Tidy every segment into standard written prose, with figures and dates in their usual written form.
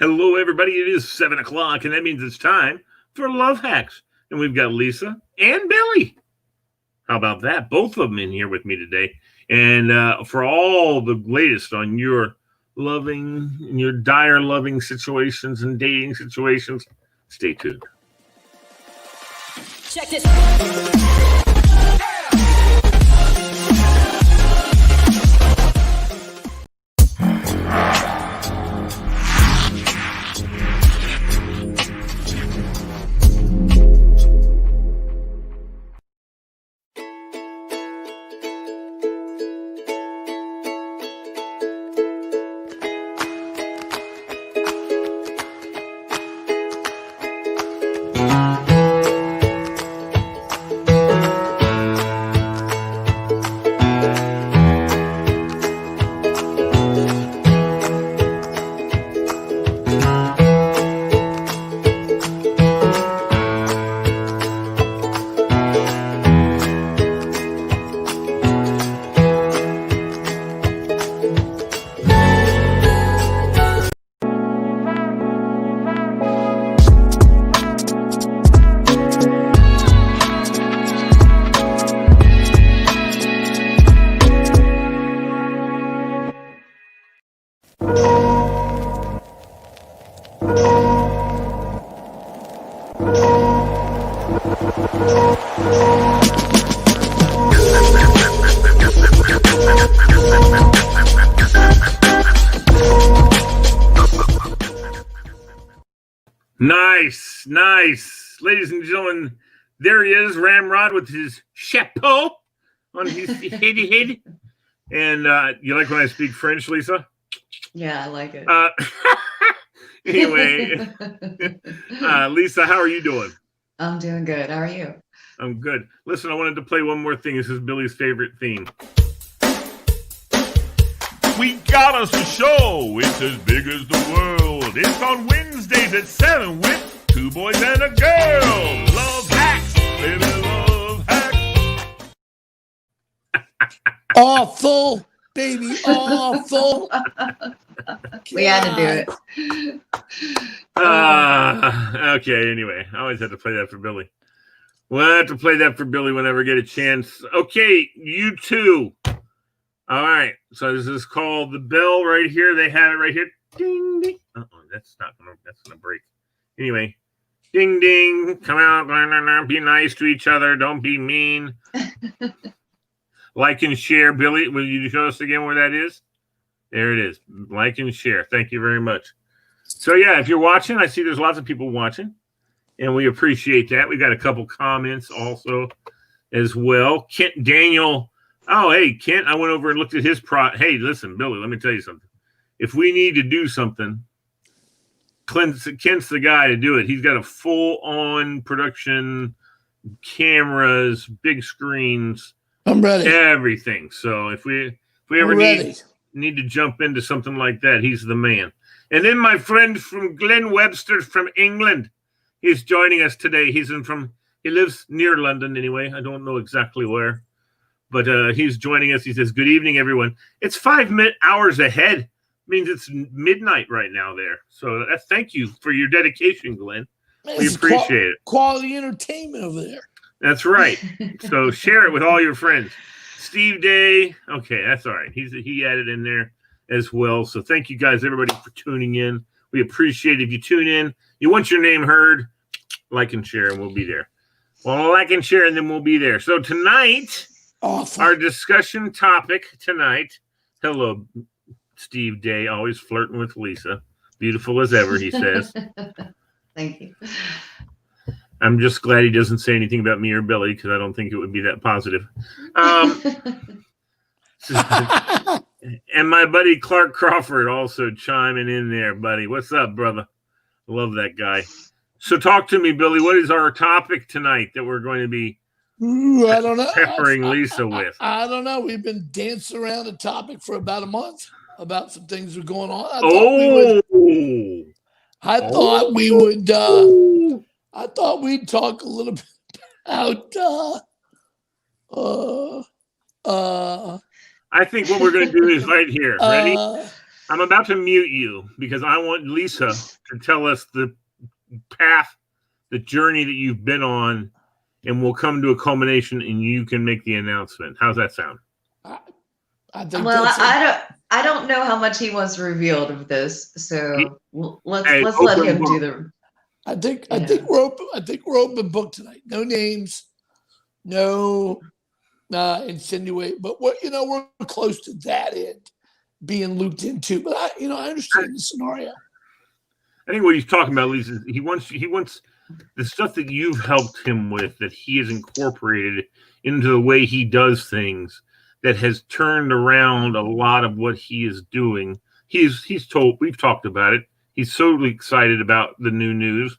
Hello, everybody. It is 7 o'clock, and that means it's time for Love Hacks. And we've got Lisa and Billy. How about that? Both of them in here with me today. And for all the latest on your dire loving situations and dating situations, stay tuned. Check this. Nice. Ladies and gentlemen, there he is, Ramrod, with his chapeau on his head. And you like when I speak French, Lisa? Yeah, I like it. Anyway, Lisa, how are you doing? I'm doing good. How are you? I'm good. Listen, I wanted to play one more thing. This is Billy's favorite theme. We got us a show. It's as big as the world. It's on Wednesdays at 7 with two boys and a girl. Love hacks, baby, love hacks. Awful, baby, awful. We had to do it. Okay, anyway, I always have to play that for Billy. We'll have to play that for Billy whenever I get a chance. Okay, you two. All right, so this is called the bell right here. They have it right here. Ding, ding. That's gonna break. Anyway, ding, ding. Come out. Be nice to each other. Don't be mean. Like and share. Billy, will you show us again where that is? There it is. Like and share. Thank you very much. So, yeah, if you're watching, I see there's lots of people watching, and we appreciate that. We got a couple comments also as well. Kent Daniel. Oh, hey, Kent, I went over and looked at his Hey, listen, Billy, let me tell you something. If we need to do something, Kent's the guy to do it. He's got a full-on production, cameras, big screens. I'm ready. Everything. So if we ever need to jump into something like that, he's the man. And then my friend from Glenn Webster from England, he's joining us today. He lives near London anyway. I don't know exactly where. But he's joining us. He says, good evening, everyone. It's 5 hours ahead. Means it's midnight right now there. So thank you for your dedication, Glenn. We appreciate it. Quality entertainment over there. That's right. So share it with all your friends. Steve Day. Okay, that's all right. He added in there as well. So thank you guys, everybody, for tuning in. We appreciate it. If you tune in, you want your name heard, like and share, and we'll be there. Well, like and share, and then we'll be there. So tonight... Awesome. Our discussion topic tonight. Hello, Steve Day, always flirting with Lisa. Beautiful as ever, he says. Thank you. I'm just glad he doesn't say anything about me or Billy because I don't think it would be that positive. And my buddy Clark Crawford also chiming in there, buddy. What's up, brother? Love that guy. So talk to me, Billy. What is our topic tonight that we're going to be I don't know. peppering Lisa with? I don't know. We've been dancing around the topic for about a month about some things that are going on. I thought we'd talk a little bit about I think what we're going to do is right here. Ready? I'm about to mute you because I want Lisa to tell us the path, the journey that you've been on, and we'll come to a culmination and you can make the announcement. How's that sound? I think Well, that's I don't know how much he wants revealed of this, so let's Hey, let open him book. do the. I think Yeah. we're open book tonight. No names, no insinuate, but we're close to that end being looped into. But I understand the scenario. I think what he's talking about, Lisa, is he wants the stuff that you've helped him with, that he has incorporated into the way he does things, that has turned around a lot of what he is doing. We've talked about it. He's so excited about the new news,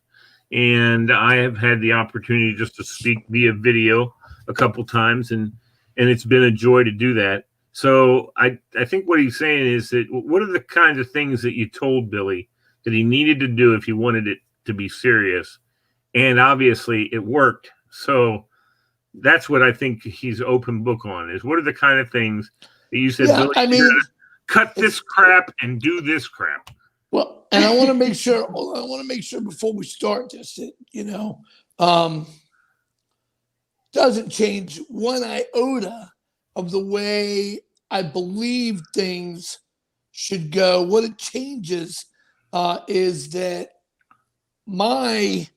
and I have had the opportunity just to speak via video a couple times, and it's been a joy to do that. So I think what he's saying is that what are the kinds of things that you told Billy that he needed to do if he wanted it to be serious? And obviously it worked. So that's what I think he's open book on, is what are the kind of things that you said, Yeah, Billy, I mean, cut this crap and do this crap. Well, and I want to make sure. Before we start this, that doesn't change one iota of the way I believe things should go. What it changes is that my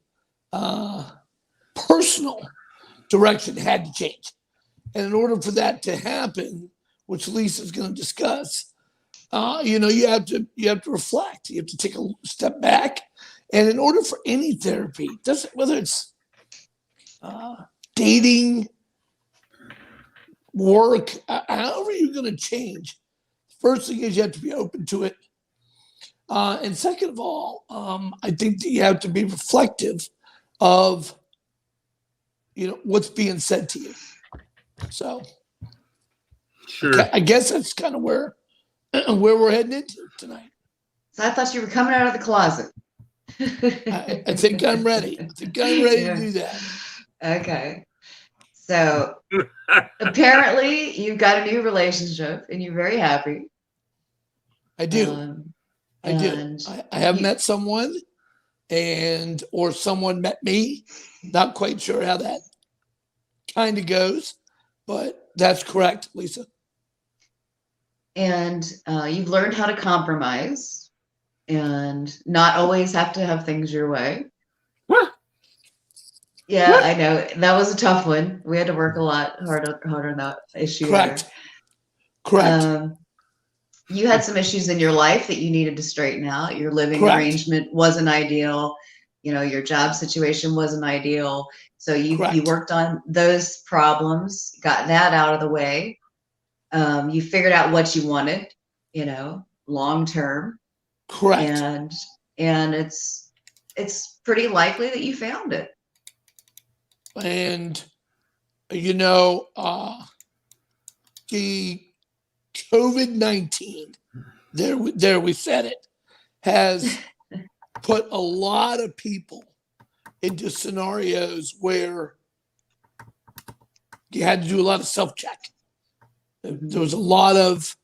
personal direction had to change, and in order for that to happen, which Lisa's going to discuss. You have to reflect. You have to take a step back, and in order for any therapy, whether it's dating, work, however you're going to change, first thing is you have to be open to it, and second of all, I think that you have to be reflective of what's being said to you. So, Sure. I guess that's kind of where we're heading into tonight. So I thought you were coming out of the closet. I think I'm ready. I think I'm ready to do that. Okay. So apparently you've got a new relationship and you're very happy. I do. I do. I have met someone or someone met me. Not quite sure how that kind of goes, but that's correct, Lisa. And you've learned how to compromise and not always have to have things your way. What? Yeah, What? I know. That was a tough one. We had to work a lot harder on that issue. Correct. You had some issues in your life that you needed to straighten out. Your living Correct. arrangement wasn't ideal. Your job situation wasn't ideal. So you worked on those problems, got that out of the way. You figured out what you wanted, long term. Correct. And it's pretty likely that you found it. And the COVID-19, there we said it, has put a lot of people into scenarios where you had to do a lot of self-check. There was a lot of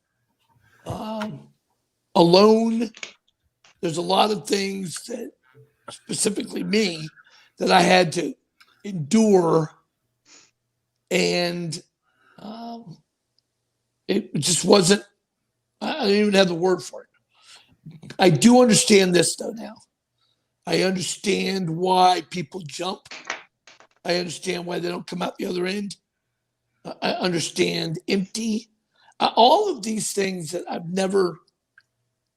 alone. There's a lot of things that, specifically me, that I had to endure, and it just wasn't. I don't even have the word for it. I do understand this though now. I understand why people jump. I understand why they don't come out the other end. I understand empty. All of these things that I've never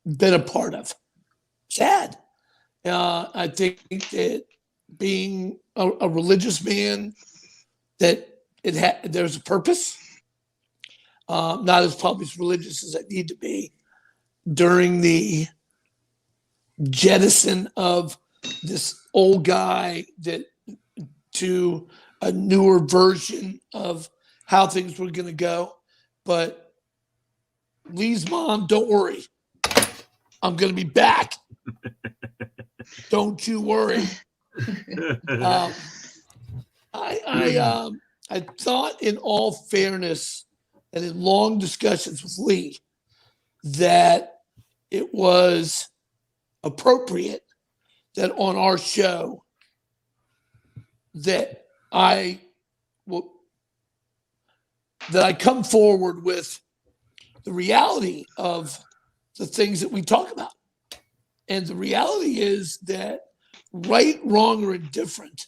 been a part of. Sad. I think that being a religious man, that there's a purpose. Not as probably as religious as I need to be during the jettison of this old guy to a newer version of how things were going to go. But Lee's mom, don't worry. I'm going to be back. Don't you worry. I thought, in all fairness and in long discussions with Lee, that it was appropriate that on our show that I come forward with the reality of the things that we talk about. And the reality is that right, wrong, or indifferent,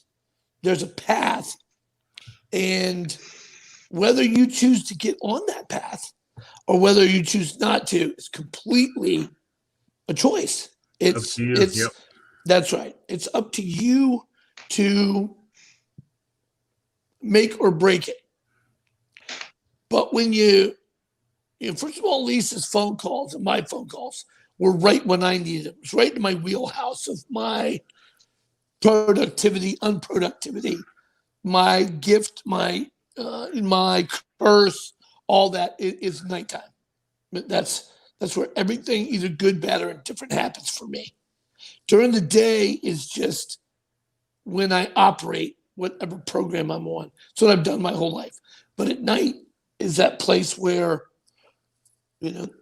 there's a path. And whether you choose to get on that path or whether you choose not to is completely a choice. It's That's right. It's up to you to make or break it. But when you first of all, Lisa's phone calls and my phone calls were right when I needed it. It was right in my wheelhouse of my productivity, unproductivity, my gift, my curse, all that is nighttime. That's where everything, either good, bad, or indifferent, happens for me. During the day is just when I operate whatever program I'm on. It's what I've done my whole life. But at night is that place where,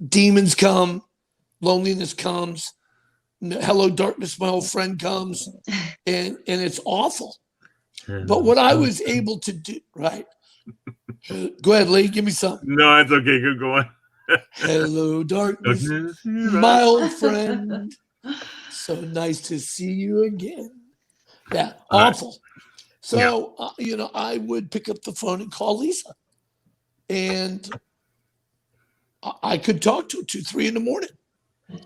demons come, loneliness comes, hello darkness, my old friend comes, and it's awful. But what I was able to do, right? Go ahead, Lee, give me something. No, it's okay. Good going. Hello darkness, my old friend. So nice to see you again. Yeah, awful. So, I would pick up the phone and call Lisa. And I could talk to her 2, 3 in the morning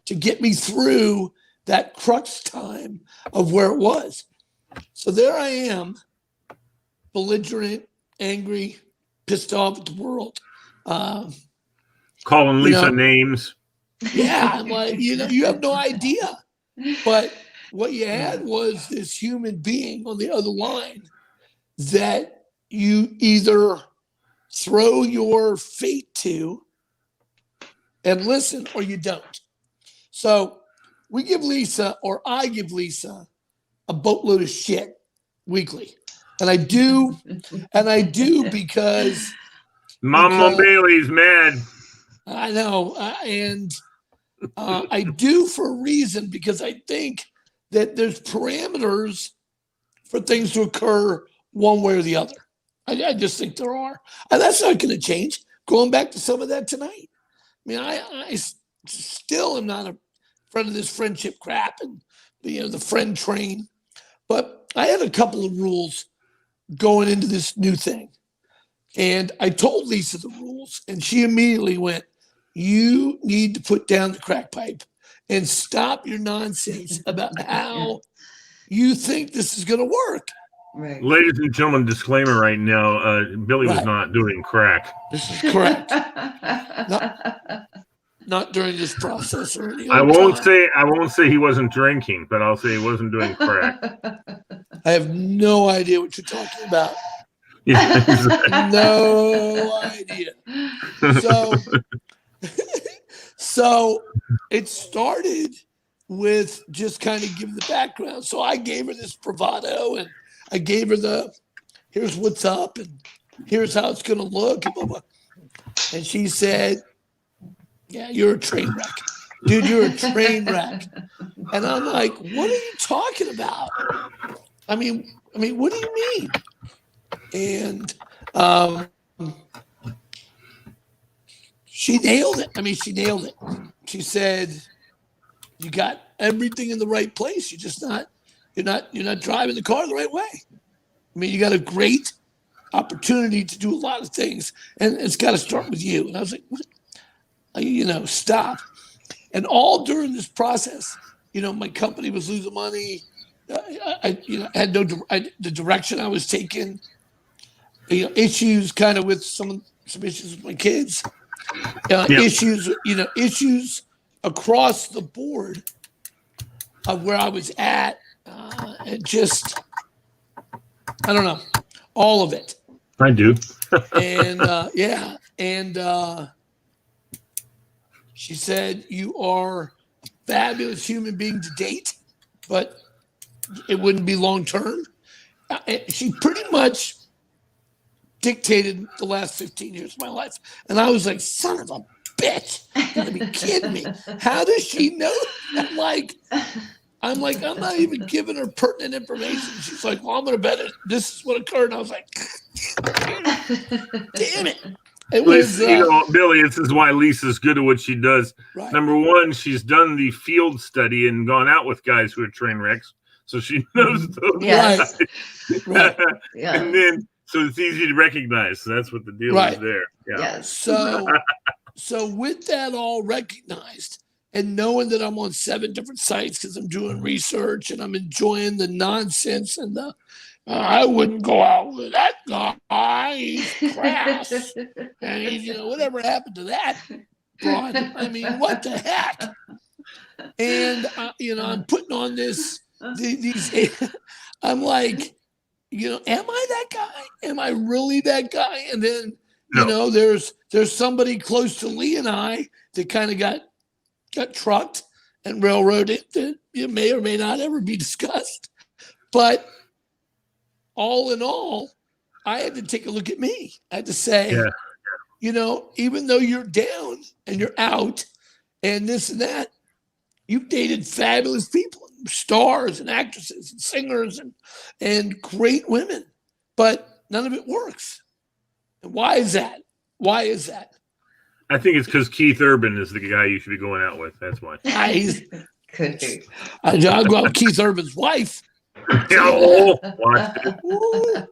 to get me through that crux time of where it was. So there I am, belligerent, angry, pissed off at the world. Calling Lisa names. Yeah, I'm like, you have no idea. But what you had was this human being on the other line that you either throw your fate to and listen, or you don't. So we give Lisa, or I give Lisa, a boatload of shit weekly. And I do because Mama Bailey's mad. I know. And I do for a reason, because I think that there's parameters for things to occur one way or the other. I just think there are. And that's not going to change. Going back to some of that tonight. I mean, I still am not a friend of this friendship crap and the friend train. But I had a couple of rules going into this new thing. And I told Lisa the rules, and she immediately went, "You need to put down the crack pipe and stop your nonsense about how you think this is going to work." Right. Ladies and gentlemen, disclaimer right now, Billy was not doing crack. This is correct. Not during this process or any I other won't time. say he wasn't drinking, but I'll say he wasn't doing crack. I have no idea what you're talking about. Yeah, No idea. So it started with just kind of giving the background. So I gave her this bravado, and I gave her here's what's up, and here's how it's going to look, and blah, blah. And she said, "Yeah, you're a train wreck. Dude, you're a train wreck." And I'm like, "What are you talking about? I mean, what do you mean?" And she nailed it. She nailed it. She said, "You got everything in the right place. You're not driving the car the right way. You got a great opportunity to do a lot of things, and it's got to start with you." And I was like, "What? Stop." And all during this process, my company was losing money. I had the direction I was taking. Issues kind of with some issues with my kids. Issues across the board of where I was at, and just, I don't know, all of it. I do. And she said, "You are a fabulous human being to date, but it wouldn't be long term." She pretty much dictated the last 15 years of my life. And I was like, son of a bitch. You gotta be kidding me. How does she know? I'm not even giving her pertinent information. She's like, well, I'm going to bet this is what occurred. And I was like, damn it. It was, Billy, this is why Lisa's good at what she does. Right. Number one, she's done the field study and gone out with guys who are train wrecks. So she knows those Yes. Right. Yeah. And then, so it's easy to recognize. So that's what the deal is there. Yeah. Yes. So with that all recognized, and knowing that I'm on 7 different sites because I'm doing research and I'm enjoying the nonsense and I wouldn't go out with that guy. He's crass. And he's, whatever happened to that broad? I mean, what the heck? And, I'm putting on these, I'm like, am I that guy? Am I really that guy? And then, there's somebody close to Lee and I that kind of got trucked and railroaded that it may or may not ever be discussed. But all in all, I had to take a look at me. I had to say, even though you're down and you're out and this and that, you've dated fabulous people, stars and actresses and singers and great women, but none of it works. And why is that? I think it's because Keith Urban is the guy you should be going out with. That's why. Could be. I'll go out with Keith Urban's wife. Watch it.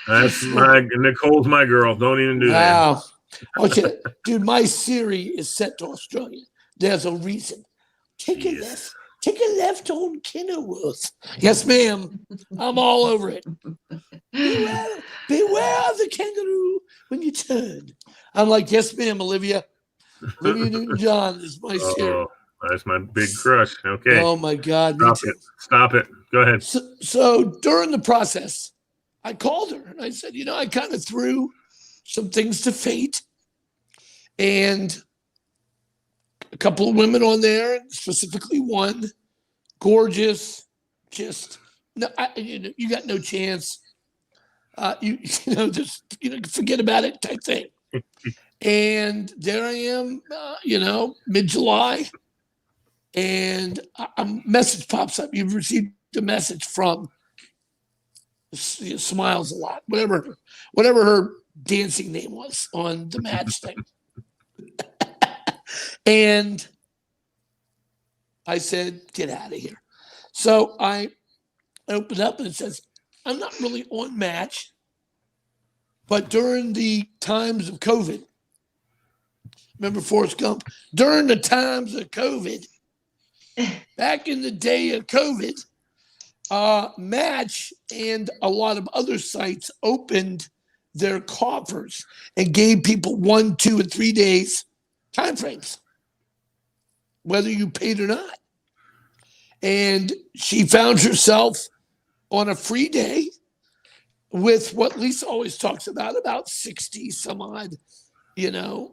That's Nicole's my girl. Don't even do that. Wow. Okay, dude, my Siri is set to Australia. There's a reason. Take a left on Kenilworth. Yes, ma'am. I'm all over it. Beware of the kangaroo when you turn. I'm like, yes, ma'am, Olivia. Olivia Newton-John is my Siri. That's my big crush. Okay. Oh, my God. Stop it. Go ahead. So during the process, I called her and I said, I kind of threw some things to fate. And a couple of women on there, specifically one, gorgeous, just, no, you got no chance. Just forget about it type thing. And there I am, mid-July, and a message pops up. You've received a message from Smiles a Lot, whatever her dancing name was on the match thing. And I said, get out of here. So I opened up and it says, I'm not really on Match, but during the times of COVID, remember Forrest Gump? During the times of COVID, back in the day of COVID, Match and a lot of other sites opened their coffers and gave people 1, 2, and 3 days time frames, whether you paid or not. And she found herself on a free day with what Lisa always talks about 60 some odd, and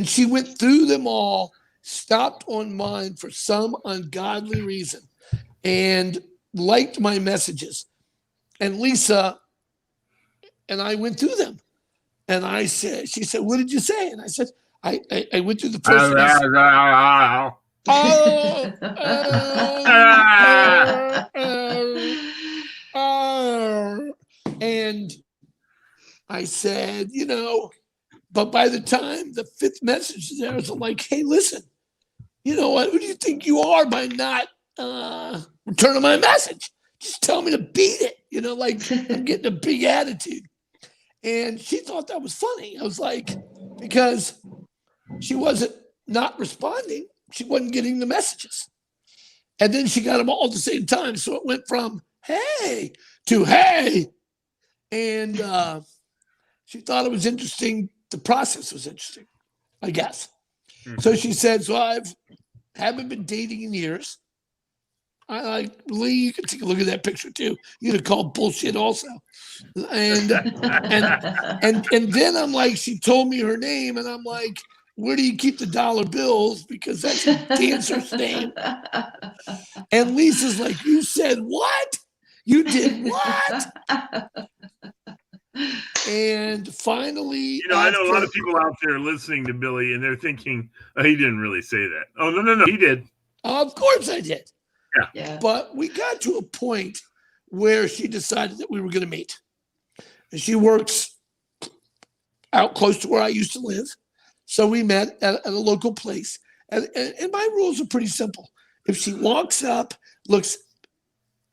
she went through them all, stopped on mine for some ungodly reason, and liked my messages. And Lisa and I went through them. And she said, what did you say? And I said, I went through the first message. And I said, but by the time the 5th message is there, it's like, hey, listen, you know what? Who do you think you are by not returning my message? Just tell me to beat it. I'm getting a big attitude. And she thought that was funny. I was like, because she wasn't not responding. She wasn't getting the messages. And then she got them all at the same time. So it went from hey to hey. And she thought it was interesting. The process was interesting, I guess. Mm-hmm. So she said, so I haven't been dating in years. I like Lee, you can take a look at that picture too. You'd have called bullshit also. And then I'm like, she told me her name, and I'm like, where do you keep the dollar bills? Because that's a dancer's name. And Lisa's like, you said what? You did what? And finally, I know a lot of people out there listening to Billy, and they're thinking, oh, he didn't really say that. Oh, no, he did. Of course I did. Yeah. But we got to a point where she decided that we were going to meet. And she works out close to where I used to live. So we met at a local place. And my rules are pretty simple. If she walks up, looks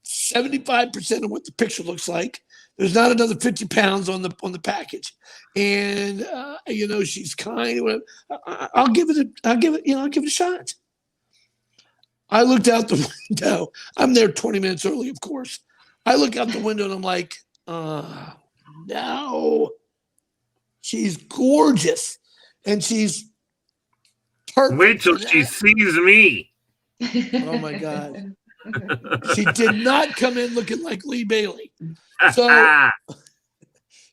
75% of what the picture looks like, there's not another 50 pounds on the package, and she's kind. I'll give it a shot. I looked out the window. I'm there 20 minutes early, of course. I look out the window and I'm like, no. She's gorgeous, and she's perfect. Wait till she sees me. Oh my God. She did not come in looking like Lee Bailey.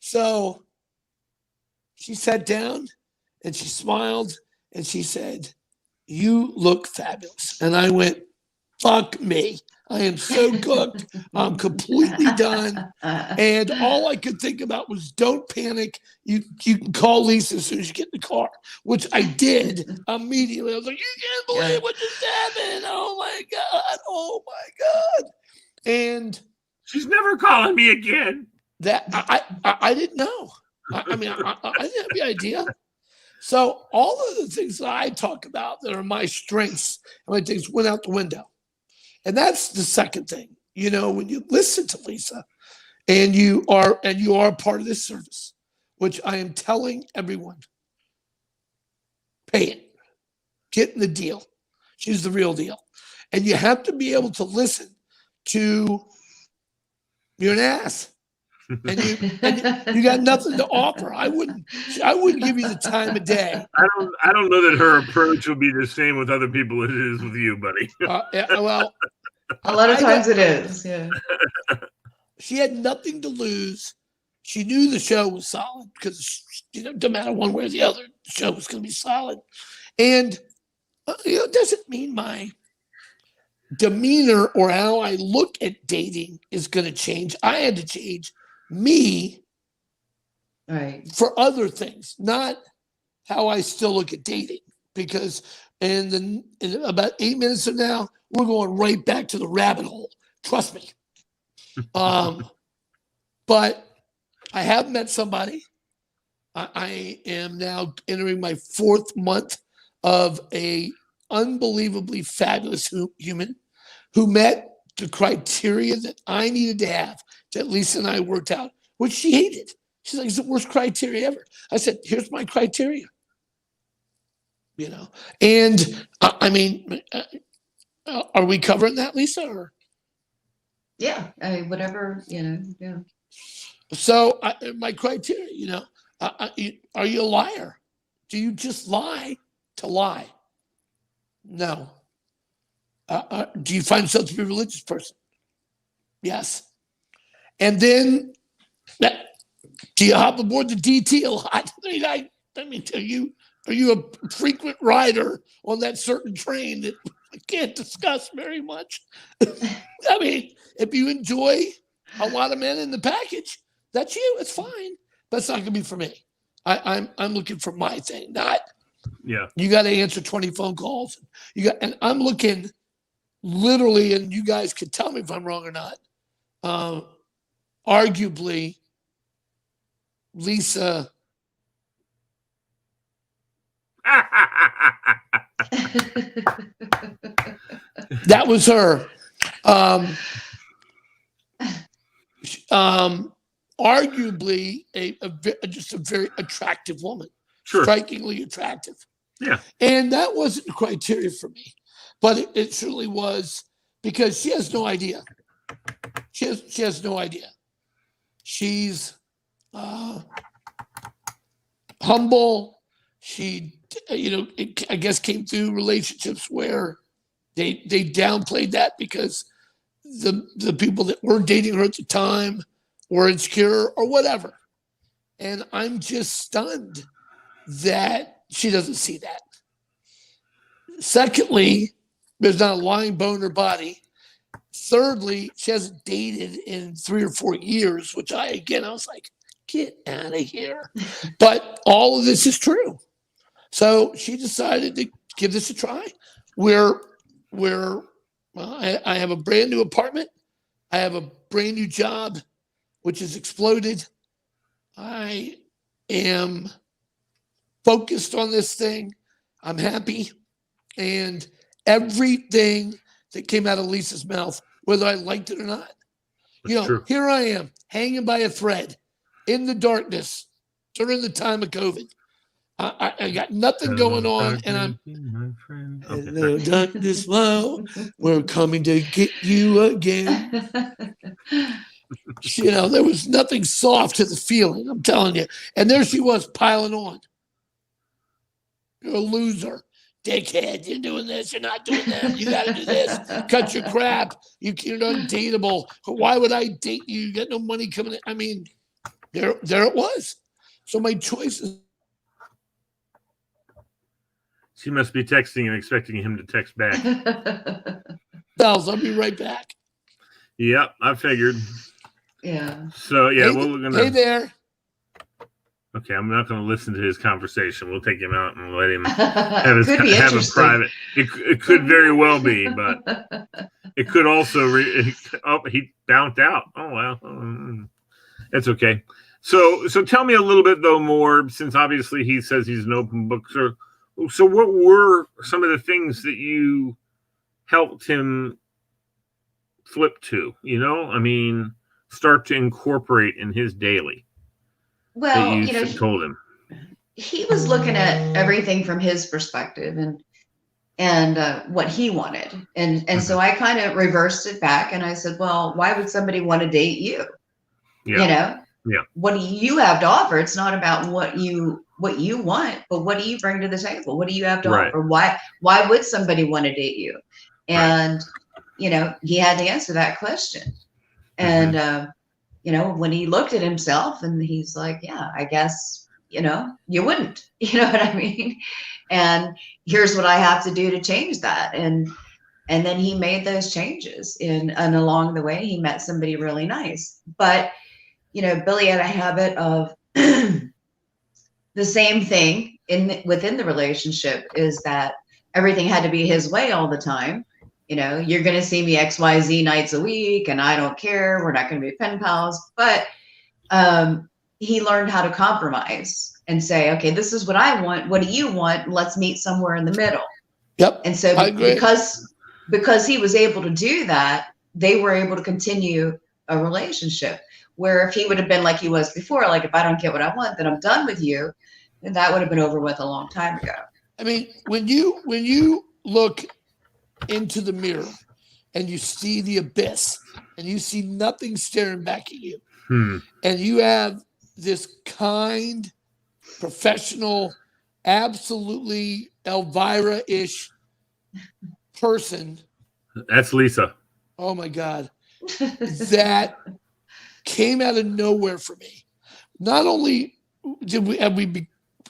So she sat down and she smiled and she said, "You look fabulous." And I went, "Fuck me. I am so cooked. I'm completely done." And all I could think about was, don't panic. You can call Lisa as soon as you get in the car, which I did immediately. I was like, "You can't believe what just happened. Oh my God. Oh my God." And she's never calling me again. That I didn't know. I didn't have the idea. So all of the things that I talk about that are my strengths and my things went out the window. And that's the second thing. When you listen to Lisa and you are part of this service, which I am telling everyone, pay it. Get in the deal. She's the real deal. And you have to be able to listen to, you're an ass. And you got nothing to offer. I wouldn't give you the time of day. I don't know that her approach will be the same with other people as it is with you, buddy. Well, a lot of times it is. Yeah. She had nothing to lose. She knew the show was solid because no matter one way or the other, the show was going to be solid. And it doesn't mean my demeanor or how I look at dating is going to change. I had to change me for other things, not how I still look at dating, because in about 8 minutes from now, we're going right back to the rabbit hole. Trust me. But I have met somebody. I am now entering my 4th month of a unbelievably fabulous human who met the criteria that I needed to have that Lisa and I worked out, which she hated. She's like, "It's the worst criteria ever." I said, "Here's my criteria." And I mean, are we covering that, Lisa? Or? Yeah, whatever, yeah. So my criteria, are you a liar? Do you just lie to lie? No. Do you find yourself to be a religious person? Yes. And then, do you hop aboard the DT a lot? I mean, are you a frequent rider on that certain train that I can't discuss very much? I mean, if you enjoy a lot of men in the package, that's you. It's fine. But it's not going to be for me. I'm looking for my thing, not. Yeah. You got to answer 20 phone calls. And I'm looking literally, and you guys could tell me if I'm wrong or not. Arguably, Lisa. That was her. Arguably just a very attractive woman. Sure. Strikingly attractive. Yeah. And that wasn't the criteria for me, but it certainly was, because she has no idea. She has no idea. She's humble. She, I guess came through relationships where they downplayed that because the people that were dating her at the time were insecure or whatever. And I'm just stunned that she doesn't see that. Secondly, there's not a lying bone in her body. Thirdly, she hasn't dated in 3 or 4 years, which I was like, get out of here. But all of this is true. So she decided to give this a try. I have a brand new apartment. I have a brand new job, which has exploded. I am focused on this thing. I'm happy. And everything that came out of Lisa's mouth, whether I liked it or not, True. Here I am hanging by a thread in the darkness during the time of COVID. I got nothing going on, and I'm hello, darkness, low. We're coming to get you again. There was nothing soft to the feeling. I'm telling you. And there she was piling on. You're a loser, dickhead. You're doing this. You're not doing that. You got to do this. Cut your crap. You're undateable. Why would I date you? You got no money coming in. I mean, there it was. So my choice is. She must be texting and expecting him to text back. Bells, I'll be right back. Yep, I figured. Yeah. So yeah, hey there. Okay, I'm not going to listen to his conversation. We'll take him out and let him have a private. It could very well be, but it could also. He bounced out. Oh wow, that's okay. So tell me a little bit though more, since obviously he says he's an open book. So what were some of the things that you helped him flip to? Start to incorporate in his daily. Well, that you told him. He was looking at everything from his perspective and what he wanted. And so I kind of reversed it back and I said, well, why would somebody want to date you? Yeah. Yeah. What do you have to offer? It's not about what you want, but what do you bring to the table? What do you have to offer? Why would somebody want to date you? And, he had to answer that question. And, when he looked at himself and he's like, yeah, I guess, you wouldn't, you know what I mean? And here's what I have to do to change that. And then he made those changes and along the way, he met somebody really nice. But, Billy had a habit of the same thing within the relationship is that everything had to be his way all the time. You're going to see me XYZ nights a week and I don't care. We're not going to be pen pals. But he learned how to compromise and say, okay, this is what I want. What do you want? Let's meet somewhere in the middle. Yep. And so because he was able to do that, they were able to continue a relationship. Where if he would have been like he was before, like if I don't get what I want, then I'm done with you, then that would have been over with a long time ago. I mean, when you look into the mirror and you see the abyss and you see nothing staring back at you and you have this kind, professional, absolutely Elvira-ish person. That's Lisa. Oh my God. That came out of nowhere for me. Not only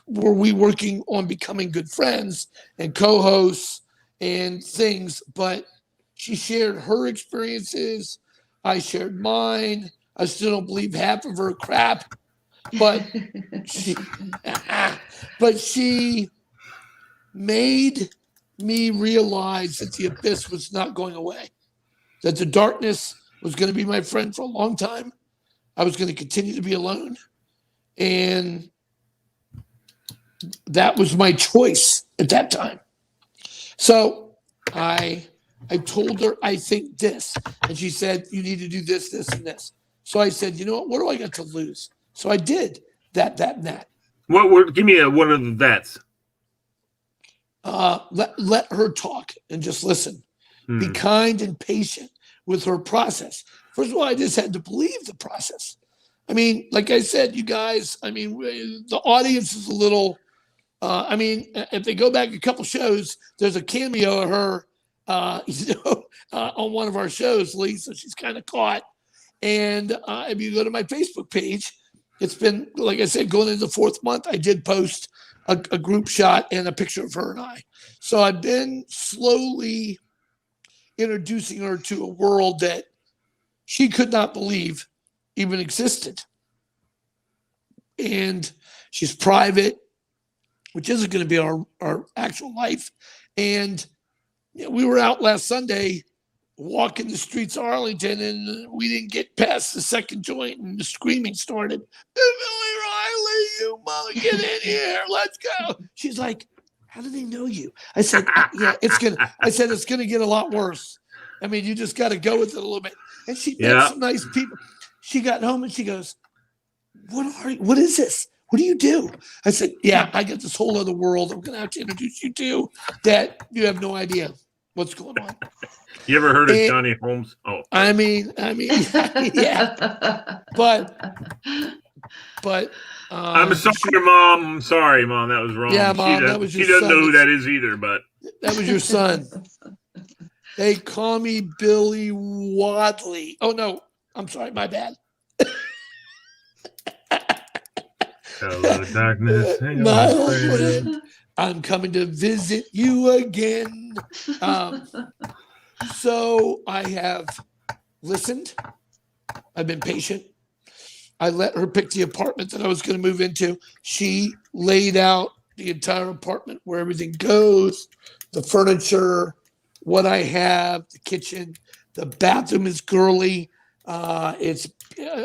were we working on becoming good friends and co-hosts and things, but she shared her experiences. I shared mine. I still don't believe half of her crap, but she made me realize that the abyss was not going away, that the darkness was going to be my friend for a long time. I was going to continue to be alone. And that was my choice at that time. So I told her, I think this. And she said, you need to do this, this, and this. So I said, you know what do I got to lose? So I did that, and that. Give me one of the that's. Let her talk and just listen. Be kind and patient with her process. First of all, I just had to believe the process. I mean, like I said, you guys, the audience is a little, if they go back a couple shows, there's a cameo of her, on one of our shows, Lisa. She's kind of caught. And if you go to my Facebook page, it's been, like I said, going into the 4th month, I did post a group shot and a picture of her and I. So I've been slowly introducing her to a world that she could not believe even existed. and she's private, which isn't going to be our actual life. And we were out last Sunday walking the streets of Arlington, and we didn't get past the second joint, and the screaming started. Billy Riley, you mother, get in here, let's go. She's like, how do they know you? I said, yeah, it's gonna get a lot worse. I mean, you just got to go with it a little bit. And she met some nice people. She got home and she goes, what is this? What do you do? I said, yeah, I got this whole other world I'm going to have to introduce you to that you have no idea what's going on. You ever heard of Johnny Holmes? Oh, I mean, yeah. But I'm sorry, Mom. I'm sorry, Mom. That was wrong. Yeah, Mom, that was your She doesn't son. know who that is either, but that was your son. They call me Billy Wadley. Oh no, I'm sorry, my bad. hello, darkness. My old friend, I'm coming to visit you again. So I have listened. I've been patient. I let her pick the apartment that I was going to move into. She laid out the entire apartment where everything goes, the furniture, what I have, the kitchen. The bathroom is girly. It's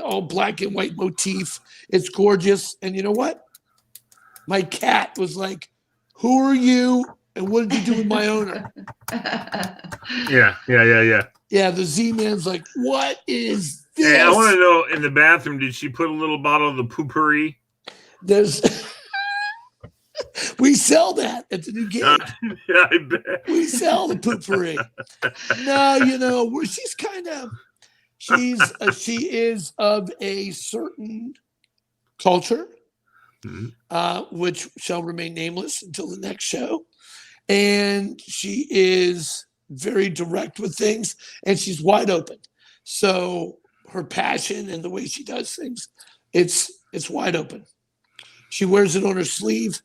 all black and white motif. It's gorgeous. And you know what? My cat was like, who are you? And what did you do with my owner? Yeah. Yeah, the Z-Man's like, what is this? Hey, I want to know, in the bathroom, did she put a little bottle of the poopery? There's we sell that at the new gig. Yeah, I bet. We sell the poopery. No, she is of a certain culture, which shall remain nameless until the next show. And she is very direct with things, and she's wide open. So her passion and the way she does things, it's wide open. She wears it on her sleeve,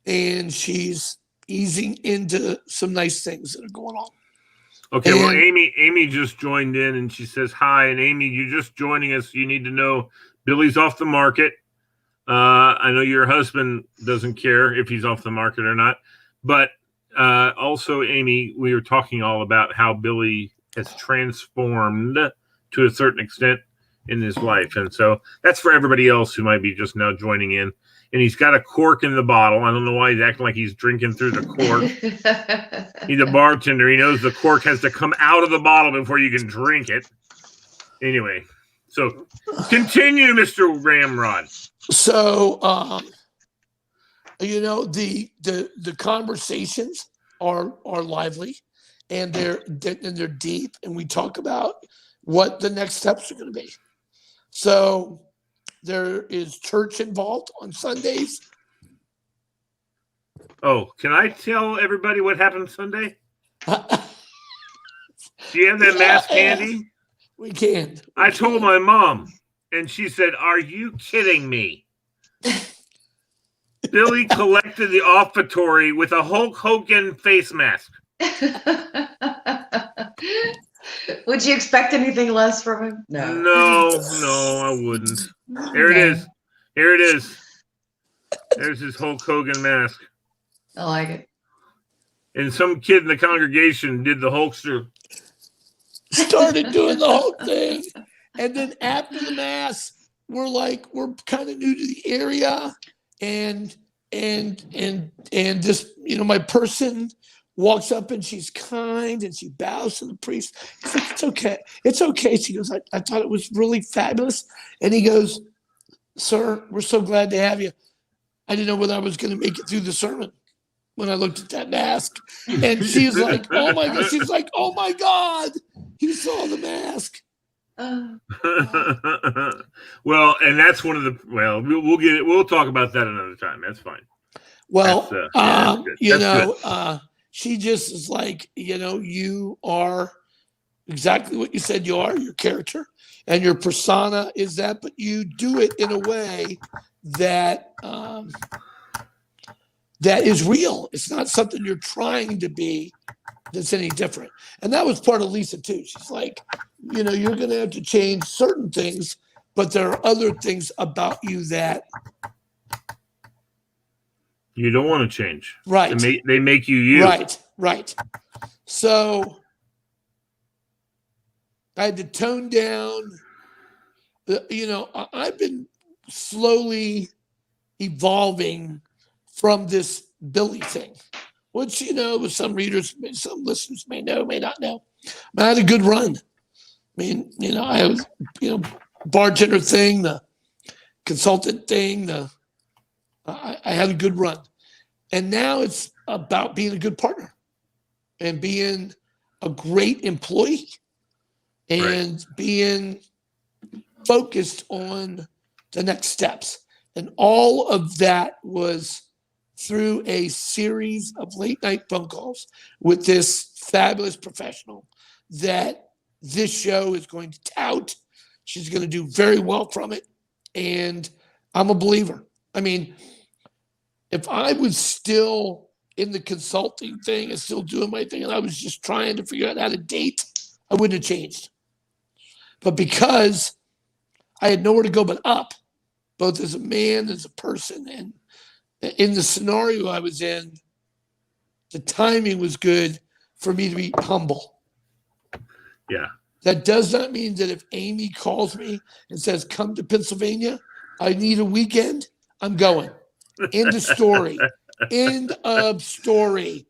and she's easing into some nice things that are going on. Okay, well, Amy just joined in, and she says, hi. And Amy, you're just joining us. You need to know Billy's off the market. I know your husband doesn't care if he's off the market or not. But also, Amy, we were talking all about how Billy has transformed to a certain extent in his life. And so that's for everybody else who might be just now joining in. And he's got a cork in the bottle. I don't know why he's acting like he's drinking through the cork. He's a bartender. He knows the cork has to come out of the bottle before you can drink it. Anyway, so continue, Mr. Ramrod. So, the conversations are lively, and they're deep, and we talk about what the next steps are going to be. So there is church involved on Sundays. Oh, can I tell everybody what happened Sunday? Do you have that mask handy? We can. I told my mom, and she said, are you kidding me? Billy collected the offertory with a Hulk Hogan face mask. Would you expect anything less from him? No, I wouldn't. Here it is. Here it is. There's his Hulk Hogan mask. I like it. And some kid in the congregation did the Hulkster. Started doing the whole thing. And then after the mass, we're kind of new to the area. And just, my person walks up and she's kind and she bows to the priest. He's like, it's okay. It's okay. She goes, I thought it was really fabulous. And he goes, sir, we're so glad to have you. I didn't know whether I was going to make it through the sermon when I looked at that mask. And she's like, oh my God. She's like, oh my God, you saw the mask. Well, and that's one of the, we'll get it. We'll talk about that another time. That's fine. Well, she just is like, you are exactly what you said you are, your character, and your persona is that, but you do it in a way that that is real. It's not something you're trying to be that's any different. And that was part of Lisa too. She's like, you're going to have to change certain things, but there are other things about you that You don't want to change. Right. They make you you. Right. So I had to tone down. I've been slowly evolving from this Billy thing, which, some readers, some listeners may know, may not know. I had a good run. I was, bartender thing, the consultant thing, I had a good run. And now it's about being a good partner and being a great employee and being focused on the next steps. And all of that was through a series of late night phone calls with this fabulous professional that this show is going to tout. She's going to do very well from it. And I'm a believer. If I was still in the consulting thing and still doing my thing and I was just trying to figure out how to date, I wouldn't have changed. But because I had nowhere to go but up, both as a man, as a person, and in the scenario I was in, the timing was good for me to be humble. Yeah. That does not mean that if Amy calls me and says, come to Pennsylvania, I need a weekend, I'm going. End of story. End of story.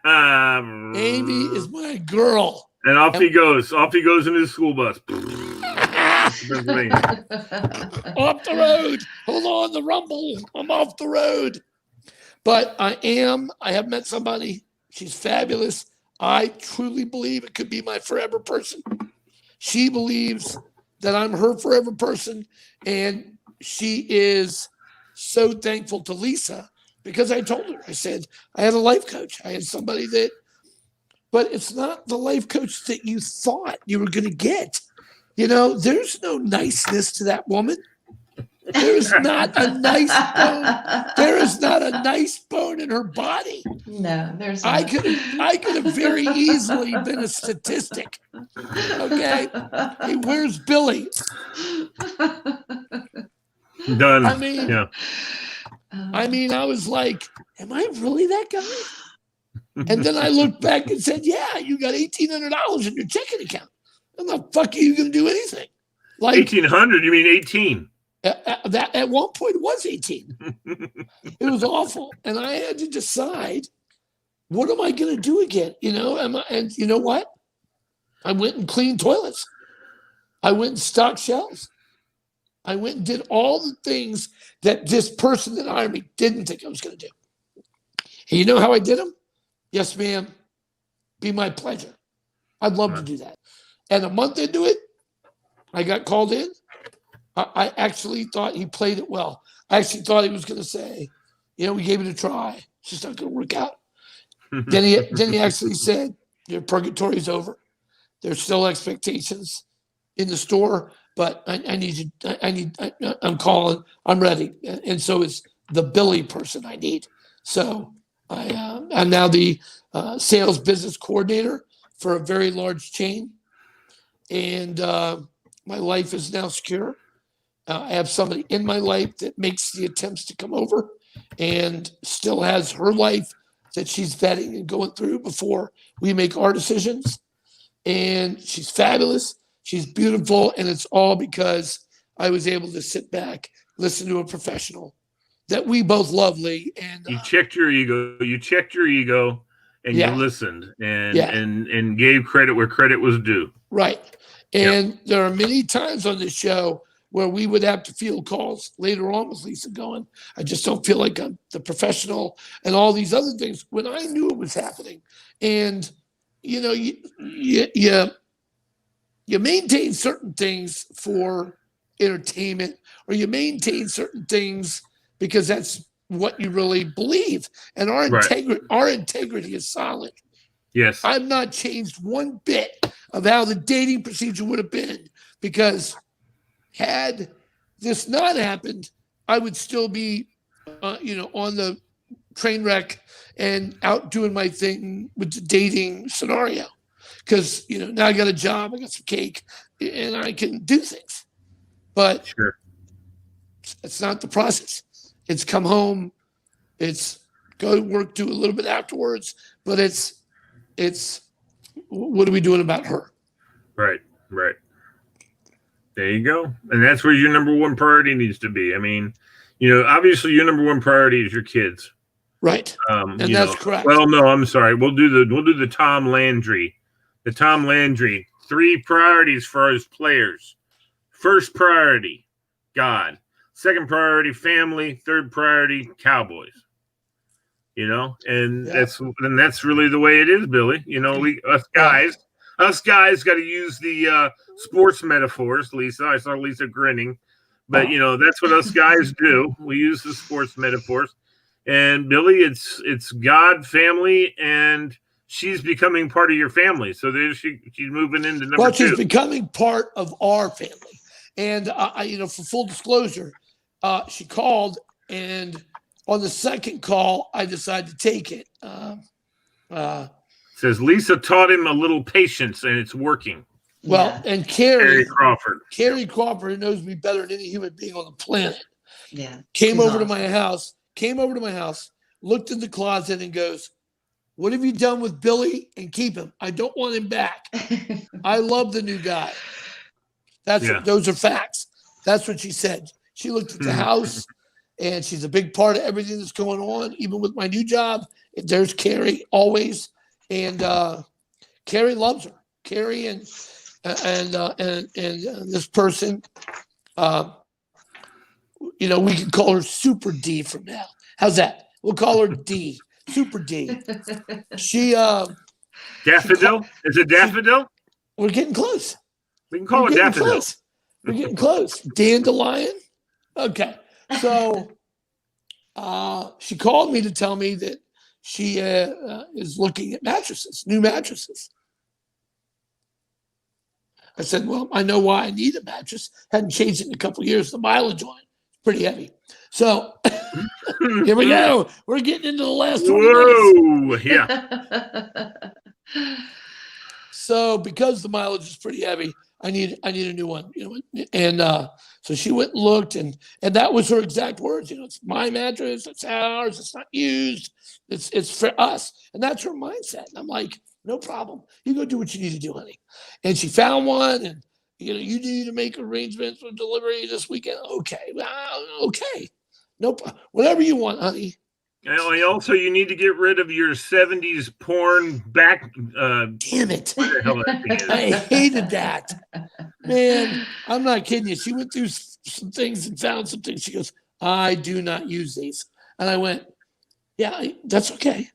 Amy is my girl. And off he goes. Off he goes in his school bus. Off the road. Hold on, the rumble. I'm off the road. But I have met somebody. She's fabulous. I truly believe it could be my forever person. She believes that I'm her forever person. And she is so thankful to Lisa because I told her, I said, I had a life coach. I had somebody but it's not the life coach that you thought you were going to get. There's no niceness to that woman. There is not a nice bone. There is not a nice bone in her body. No, there's not. I could have very easily been a statistic. Okay. Hey, where's Billy? Done. I was like, am I really that guy? And then I looked back and said, yeah, you got $1,800 in your checking account. How the fuck are you going to do anything? Like 1,800? You mean 18? That at one point it was 18. It was awful. And I had to decide, what am I going to do again? And you know what? I went and cleaned toilets. I went and stocked shelves. I went and did all the things that this person that hired me didn't think I was going to do. And you know how I did them? Yes, ma'am. Be my pleasure. I'd love to do that. And a month into it, I got called in. I actually thought he played it well. I actually thought he was going to say, we gave it a try. It's just not going to work out. Then he actually said, your purgatory's over. There's still expectations in the store, but I need you. I'm calling. I'm ready. And so it's the Billy person I need. So I'm now the sales business coordinator for a very large chain. And my life is now secure. I have somebody in my life that makes the attempts to come over and still has her life that she's vetting and going through before we make our decisions. And she's fabulous. She's beautiful. And it's all because I was able to sit back, listen to a professional that we both love, Lee. And you checked your ego. And you listened and gave credit where credit was due. Right. And there are many times on this show where we would have to field calls later on with Lisa going, I just don't feel like I'm the professional and all these other things when I knew it was happening. And, you maintain certain things for entertainment, or you maintain certain things because that's what you really believe. And our integrity is solid. Yes. I've not changed one bit of how the dating procedure would have been, because had this not happened, I would still be, on the train wreck and out doing my thing with the dating scenario. Because, now I got a job, I got some cake, and I can do things. But sure, it's not the process. It's come home, It's go to work, do a little bit afterwards, but it's what are we doing about her? Right. There you go. And that's where your number one priority needs to be. I mean, obviously your number one priority is your kids. Right. And that's correct. Well, no, I'm sorry. We'll do the Tom Landry. The Tom Landry 3 priorities for his players. First priority, God. Second priority, family. Third priority, Cowboys. And that's really the way it is, Billy. Us guys got to use the sports metaphors. Lisa, I saw Lisa grinning, but that's what us guys do. We use the sports metaphors. And Billy, it's God, family, and she's becoming part of your family. So she's moving into number 2. Well, she's becoming part of our family. And for full disclosure, she called, and on the second call, I decided to take it. Says Lisa taught him a little patience, and it's working. Well, and Carrie Crawford. Carrie Crawford, who knows me better than any human being on the planet, came over to my house, looked in the closet and goes, "What have you done with Billy? And keep him. I don't want him back. I love the new guy." Those are facts. That's what she said. She looked at the house, and she's a big part of everything that's going on, even with my new job. There's Carrie always, and Carrie loves her. Carrie and this person, we can call her Super D from now. How's that? We'll call her D, Super D. She Daffodil? Is it Daffodil? We're getting close. We can call her Daffodil. We're getting close. Dandelion. Okay. So she called me to tell me that she is looking at mattresses, new mattresses. I said, well, I know why I need a mattress. Hadn't changed it in a couple of years. The mileage on it, pretty heavy. So here we go. We're getting into the last 20 minutes. Yeah. So because the mileage is pretty heavy, I need a new one. And so she went and looked, and that was her exact words. It's my mattress. It's ours. It's not used. It's for us. And that's her mindset. And I'm like, no problem. You go do what you need to do, honey. And she found one, and you need to make arrangements for delivery this weekend. Okay. Okay. No problem. Whatever you want, honey. And also, you need to get rid of your 70s porn back. Damn it. What the hell that thing is? I hated that. Man, I'm not kidding you. She went through some things and found some things. She goes, I do not use these. And I went, yeah, that's okay.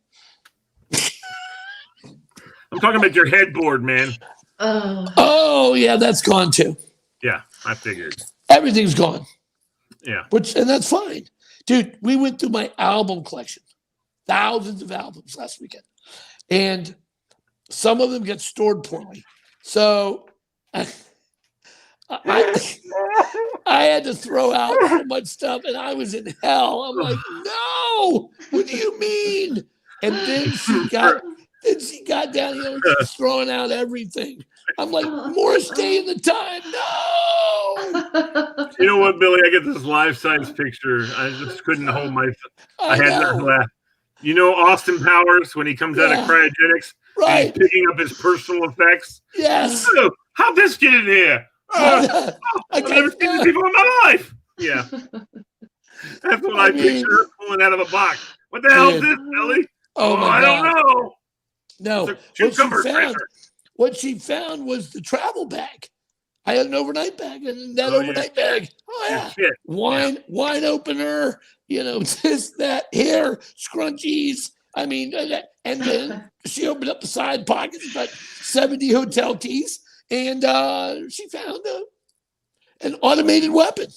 I'm talking about your headboard, man. Oh, yeah, that's gone too. Yeah, I figured. Everything's gone. Yeah. And that's fine. Dude, we went through my album collection, thousands of albums last weekend, and some of them get stored poorly. So I had to throw out so much stuff, and I was in hell. I'm like, no, what do you mean? And then she got down here and she's throwing out everything. I'm like, more stay in the time. No. You know what, Billy? I get this life-size picture. I just couldn't hold my. I had to laugh. Austin Powers when he comes out of cryogenics, right? He's picking up his personal effects. Yes. Oh, how'd this get in here? I've never seen this before in my life. Yeah. That's what I picture pulling out of a box. What the hell is this, Billy? Oh my God. I don't know. No. What she found was the travel bag. I had an overnight bag, and that overnight bag, wine opener, this, that, hair, scrunchies. I mean, and then she opened up the side pockets, got 70 hotel keys, and she found an automated weapon.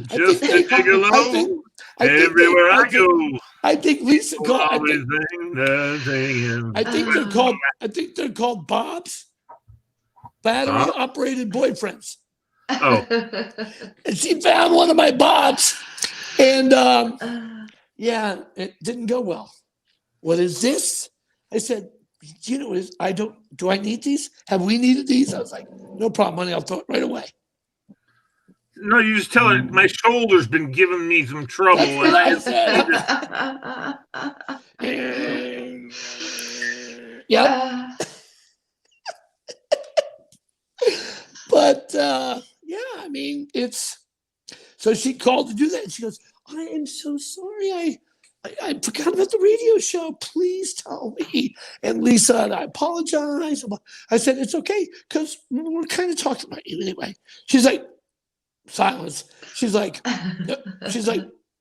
Just a gigolo. Everywhere I go. I think Lisa called. I think they're called Bob's. Battery operated boyfriends. Oh. And she found one of my Bobs. And it didn't go well. What is this? I said, do I need these? Have we needed these? I was like, no problem, honey. I'll throw it right away. No, you just tell her my shoulder's been giving me some trouble. That's what I said. Yep. But yeah, I mean, it's so she called to do that. And she goes, I am so sorry. I forgot about the radio show. Please tell me. And Lisa, and I apologize. I said, it's okay, because we're kind of talking about you anyway. She's like, silence. She's like,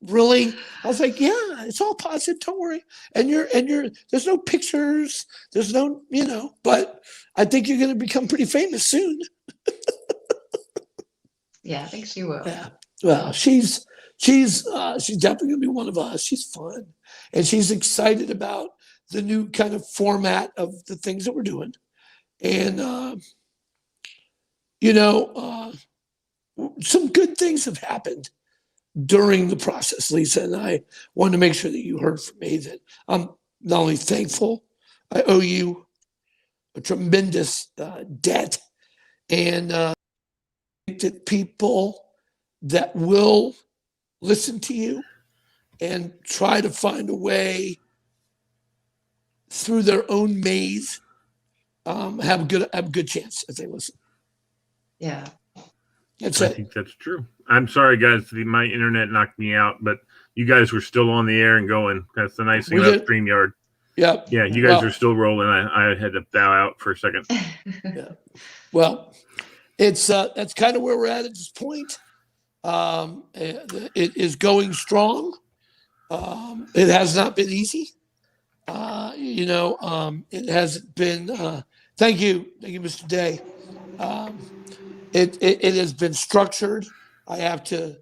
really? I was like, yeah, it's all positive. Don't worry. And there's no pictures. There's no, but I think you're going to become pretty famous soon. Yeah, I think she will. Yeah. Well, she's definitely going to be one of us. She's fun. And she's excited about the new kind of format of the things that we're doing. And, some good things have happened during the process, Lisa. And I wanted to make sure that you heard from me that I'm not only thankful, I owe you a tremendous debt. And that people that will listen to you and try to find a way through their own maze have a good chance if they listen. Yeah. I think that's true. I'm sorry, guys. My internet knocked me out, but you guys were still on the air and going. That's the nice thing about StreamYard. Yeah. Yeah, you guys are still rolling. I had to bow out for a second. Yeah. Well, it's that's kind of where we're at this point. It is going strong. It has not been easy. It hasn't been. Thank you, Mr. Day. It has been structured. I have to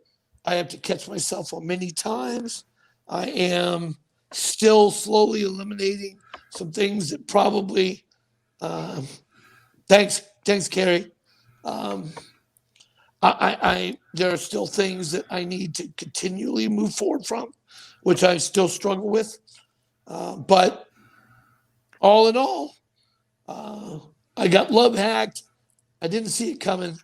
catch myself on many times. I am still slowly eliminating some things that probably. Thanks, Carrie. There are still things that I need to continually move forward from, which I still struggle with. But all in all, I got love hacked. I didn't see it coming.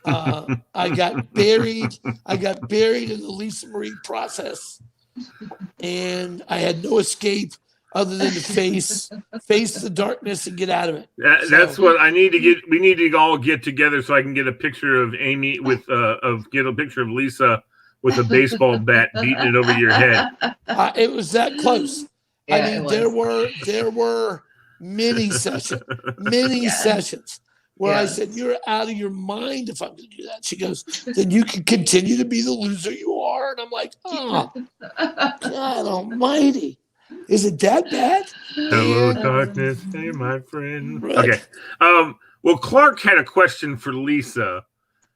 I got buried. I got buried in the Lisa Marie process, and I had no escape other than to face the darkness and get out of it. That's what I need to get. We need to all get together so I can get a picture of Amy get a picture of Lisa with a baseball bat beating it over your head. It was that close. Yeah, I mean, there were many sessions where I said, "You're out of your mind if I'm going to do that." She goes, "Then you can continue to be the loser you are." And I'm like, "Oh, God Almighty, is it that bad?" Hello, darkness, hey, my friend. Right. Okay. Well, Clark had a question for Lisa,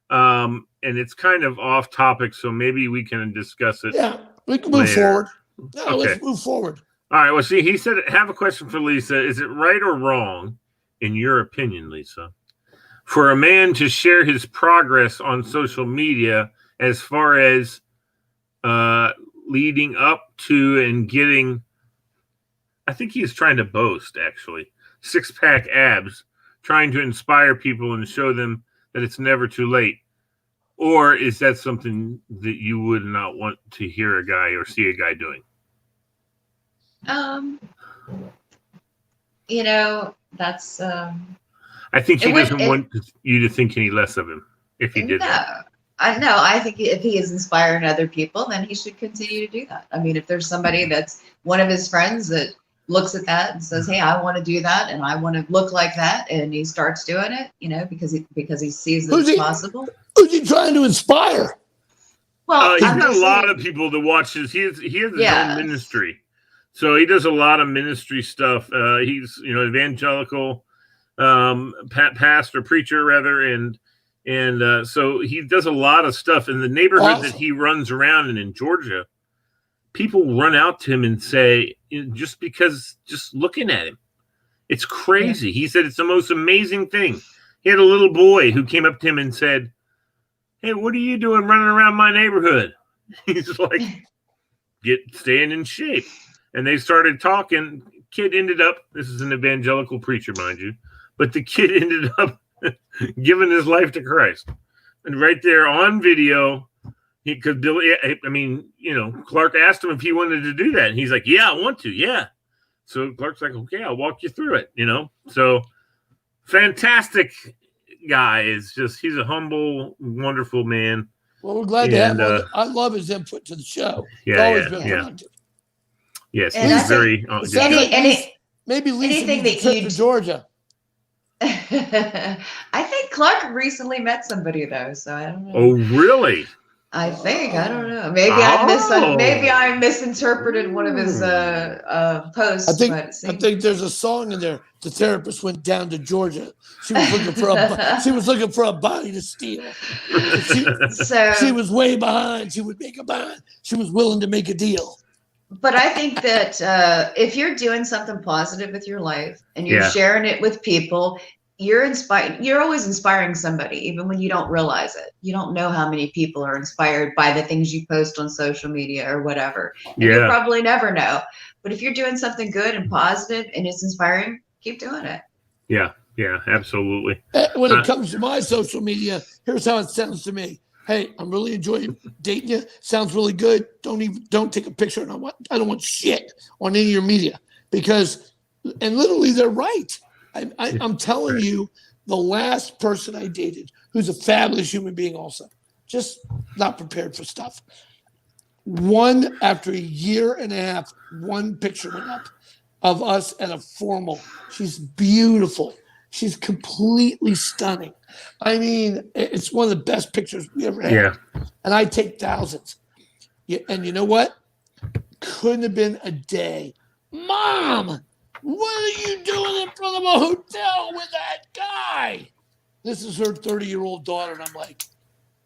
and it's kind of off topic, so maybe we can discuss it. Yeah, we can move forward. No, okay. Let's move forward. All right. Well, see, he said, have a question for Lisa. Is it right or wrong, in your opinion, Lisa, for a man to share his progress on social media as far as leading up to and getting, I think he's trying to boast, actually, six-pack abs, trying to inspire people and show them that it's never too late? Or is that something that you would not want to hear a guy or see a guy doing? That's I think he doesn't want you to think any less of him if he did that. I think if he is inspiring other people, then he should continue to do that. I mean, if there's somebody that's one of his friends that looks at that and says, "Hey, I want to do that and I want to look like that," and he starts doing it, because he sees that it's possible. Who's he trying to inspire? Well, he's got a lot of people that watch his. He has his own ministry, so he does a lot of ministry stuff. He's evangelical, pastor, preacher rather, and so he does a lot of stuff in the neighborhood that he runs around in Georgia. People run out to him and say, just looking at him, it's crazy. Yeah. He said it's the most amazing thing. He had a little boy who came up to him and said, "Hey, what are you doing running around my neighborhood?" He's like, staying in shape. And they started talking. Kid ended up, this is an evangelical preacher, mind you, but the kid ended up giving his life to Christ. and right there on video, because Billy, I mean, Clark asked him if he wanted to do that, and he's like, "Yeah, I want to, yeah." So Clark's like, "Okay, I'll walk you through it," So fantastic guy. He's a humble, wonderful man. Well, we're glad to have him. I love his input to the show. Yeah, it's always been productive. Yes, and he's very. Maybe Lisa anything needs a trip to Georgia. I think Clark recently met somebody though, so I don't know. Oh, really? I think I don't know. Maybe I misinterpreted one of his posts. I think there's a song in there. The therapist went down to Georgia. She was looking for a body to steal. She was way behind. She would make a bind. She was willing to make a deal. But I think that if you're doing something positive with your life and you're sharing it with people, you're inspired. You're always inspiring somebody, even when you don't realize it. You don't know how many people are inspired by the things you post on social media or whatever. And you probably never know. But if you're doing something good and positive and it's inspiring, keep doing it. Yeah, absolutely. When it comes to my social media, here's how it sounds to me. Hey, I'm really enjoying dating you. Sounds really good. Don't take a picture. I don't want shit on any of your media and literally they're right. I'm telling you, the last person I dated, who's a fabulous human being also, just not prepared for stuff. After a year and a half, one picture went up of us at a formal. She's beautiful. She's completely stunning. I mean, it's one of the best pictures we ever had. Yeah. And I take thousands. And you know what? Couldn't have been a day. Mom, what are you doing in front of a hotel with that guy? This is her 30-year-old daughter. And I'm like,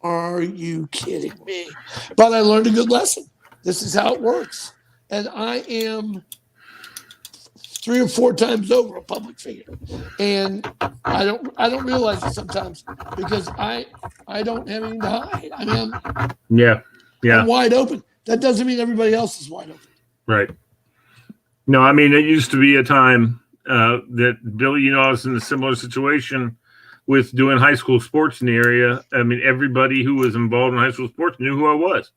are you kidding me? But I learned a good lesson. This is how it works. And I am 3 or 4 times over a public figure. And I don't realize it sometimes because I don't have anything to hide. I mean, I'm wide open. That doesn't mean everybody else is wide open. Right. No, I mean, it used to be a time that Billy, I was in a similar situation with doing high school sports in the area. I mean, everybody who was involved in high school sports knew who I was.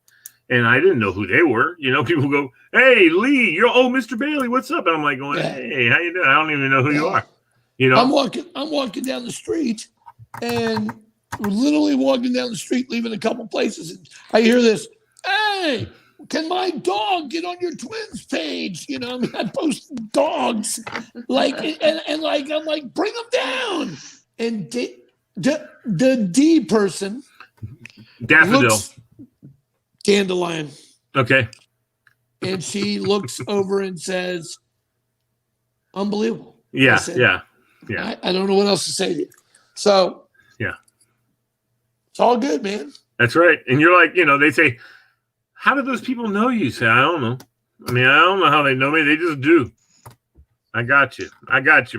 And I didn't know who they were. People go, "Hey, Lee, you're Mr. Bailey, what's up?" And I'm like going, "Hey, how you doing? I don't even know who you are." I'm walking down the street, and we're literally walking down the street, leaving a couple places, and I hear this, "Hey, can my dog get on your twins page?" I post dogs, and I'm like, bring them down. And the D person, Daffodil. Dandelion. Okay. And she looks over and says, unbelievable. Yeah, said, yeah. I don't know what else to say to you. So, it's all good, man. That's right. And you're like, they say, how do those people know you? Say, I don't know. I mean, I don't know how they know me. They just do. I got you,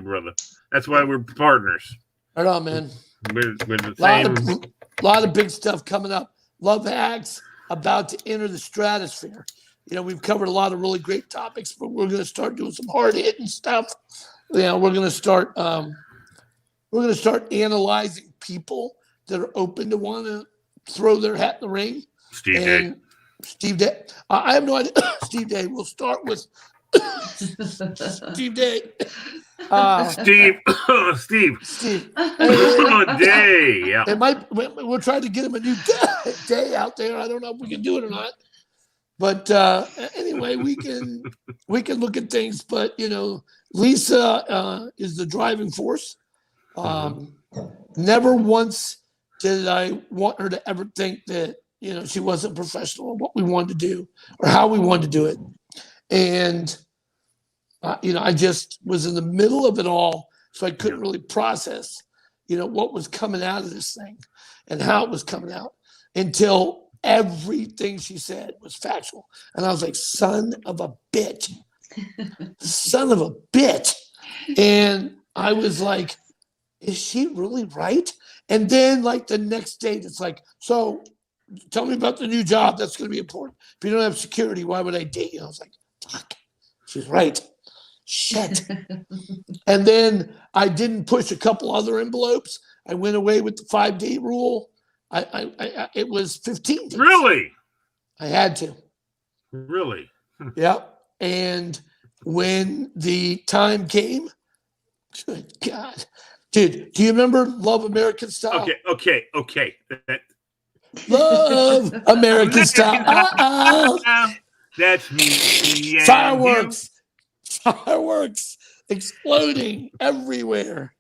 brother. That's why we're partners. Right on, man. We're the same. Lot of big stuff coming up. Love Hacks about to enter the stratosphere. We've covered a lot of really great topics, but we're going to start doing some hard hitting stuff. We're going to start analyzing people that are open to want to throw their hat in the ring. Steve Day. I have no idea. Steve Day. We'll start with Steve Day. Steve. Day. Yeah. We're trying to get him a new day out there. I don't know if we can do it or not. But anyway, we can look at things. But Lisa is the driving force. Never once did I want her to ever think that she wasn't professional in what we wanted to do or how we wanted to do it. And I just was in the middle of it all, so I couldn't really process what was coming out of this thing and how it was coming out until everything she said was factual. And I was like, son of a bitch. Son of a bitch. And I was like, is she really right? And then like the next day, it's like, so tell me about the new job. That's going to be important. If you don't have security, why would I date you? I was like, fuck, she's right. Shit. And then I didn't push a couple other envelopes. I went away with the 5-day rule. It was 15 days. Really? I had to. Really? Yep. And when the time came, good God. Dude, do you remember Love American Style? Okay. Love American Style. That's me. And Fireworks. Fireworks exploding everywhere.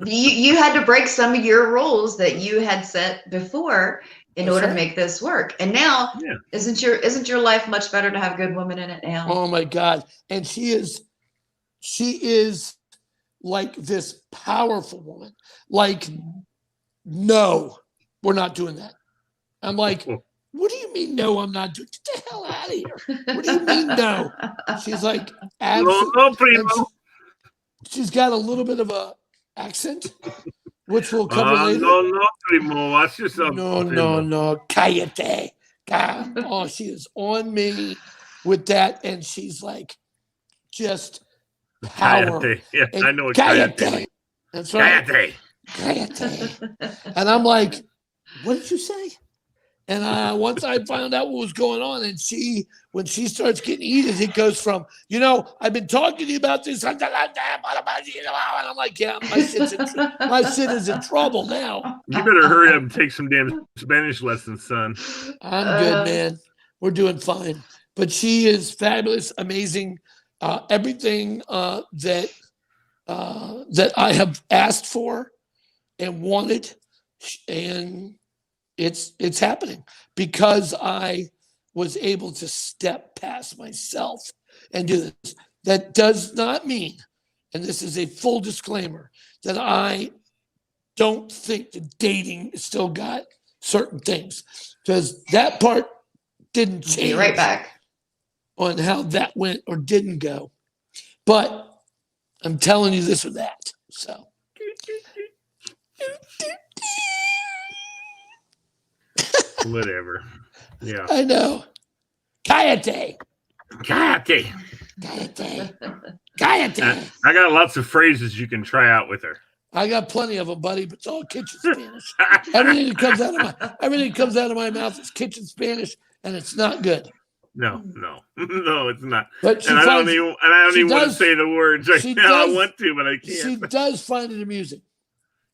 You had to break some of your rules that you had set before in That's order to right. make this work. And now, Yeah. isn't your life much better to have a good woman in it now? Oh my God. And she is like this powerful woman. Like, no, we're not doing that. I'm like, what do you mean, no, I'm not doing? Get the hell out of here. What do you mean, no? She's like, No, primo. she's got a little bit of a accent, which we'll cover later. No, primo. Watch yourself. No. Cállate. God. Oh, she is on me with that. And she's like, just power. Cállate. Yeah, And I know what cállate cállate. means. That's right. Cállate. Cállate. And I'm like, what did you say? And once I found out what was going on, and when she starts getting heated, it goes from, I've been talking to you about this. And I'm like, yeah, my shit is in trouble now. You better hurry up and take some damn Spanish lessons, son. I'm good, man. We're doing fine. But she is fabulous, amazing. Everything that I have asked for and wanted, and it's happening because I was able to step past myself and do this. That does not mean, and this is a full disclaimer, that I don't think that dating still got certain things, because that part didn't change. Be right back on how that went or didn't go. But I'm telling you this or that. So. Whatever. Yeah. I know. Cállate. Cállate. Cállate. I got lots of phrases you can try out with her. I got plenty of them, buddy, but it's all kitchen Spanish. Everything that comes out of my mouth is kitchen Spanish, and it's not good. No, it's not. But I don't even want to say the words right now. I want to, but I can't. She does find it amusing.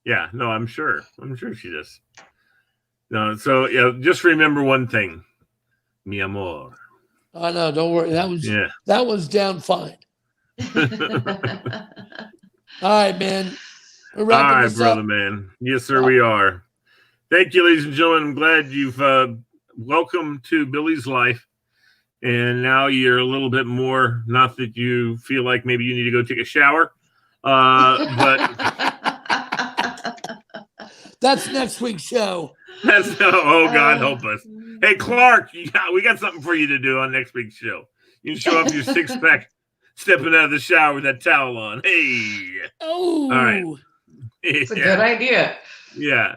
Yeah, no, I'm sure she does. No, so yeah, just remember one thing, mi amor. Oh no, don't worry. That was down fine. All right, man. All right, brother, man. Yes, sir, we are. Thank you, ladies and gentlemen. I'm glad you've welcome to Billy's life. And now you're a little bit more, not that you feel like maybe you need to go take a shower, but that's next week's show. God help us. Hey, Clark, we got something for you to do on next week's show. You can show off your six-pack stepping out of the shower with that towel on. Hey. Oh. All right. It's a good idea. Yeah.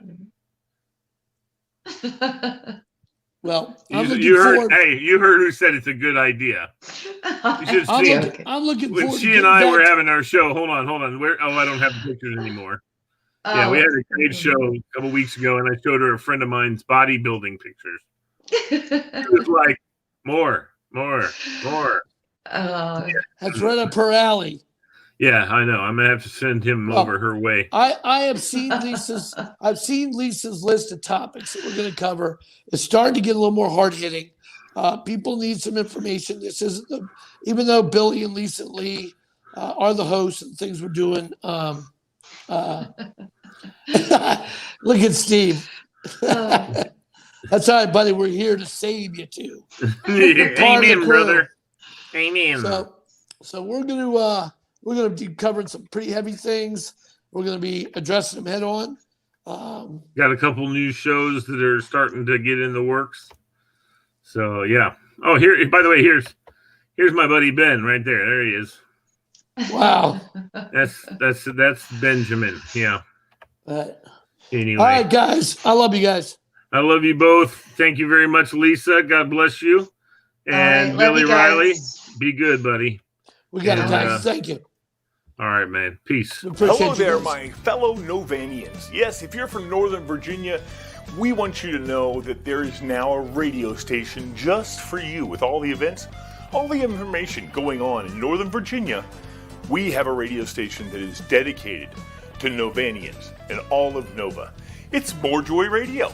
Well, you heard who said it's a good idea. You should see it. I'm looking when forward she and I were having our show. Hold on. I don't have the pictures anymore. Yeah, we had a great show a couple weeks ago, and I showed her a friend of mine's bodybuilding pictures. It was like, more. That's right up her alley. Yeah, I know. I'm gonna have to send him over her way. I have seen Lisa's. I've seen Lisa's list of topics that we're going to cover. It's starting to get a little more hard hitting. People need some information. This isn't even though Billy and Lisa Lee are the hosts and things we're doing. Look at Steve. That's all right, buddy. We're here to save you too. Amen, brother. Amen. So we're gonna be covering some pretty heavy things. We're gonna be addressing them head on. Got a couple new shows that are starting to get in the works. So yeah. Oh, here. By the way, here's my buddy Ben right there. There he is. Wow. That's Benjamin. Yeah. Anyway. All right, guys. I love you guys. I love you both. Thank you very much, Lisa. God bless you. And right, Billy Riley, be good, buddy. We got it, guys. Thank you. All right, man. Peace. Appreciate Hello you there, guys. my fellow Novanians. Yes, if you're from Northern Virginia, we want you to know that there is now a radio station just for you with all the events, all the information going on in Northern Virginia. We have a radio station that is dedicated to Novanians and all of Nova. It's MoreJoy Radio.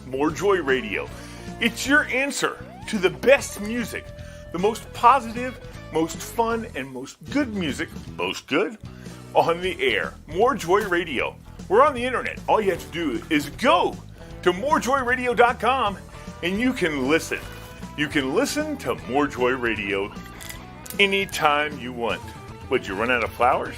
MoreJoy Radio. It's your answer to the best music, the most positive, most fun, and most good music, most good, on the air. MoreJoy Radio. We're on the internet. All you have to do is go to morejoyradio.com and you can listen. You can listen to MoreJoy Radio anytime you want. Would you run out of flowers?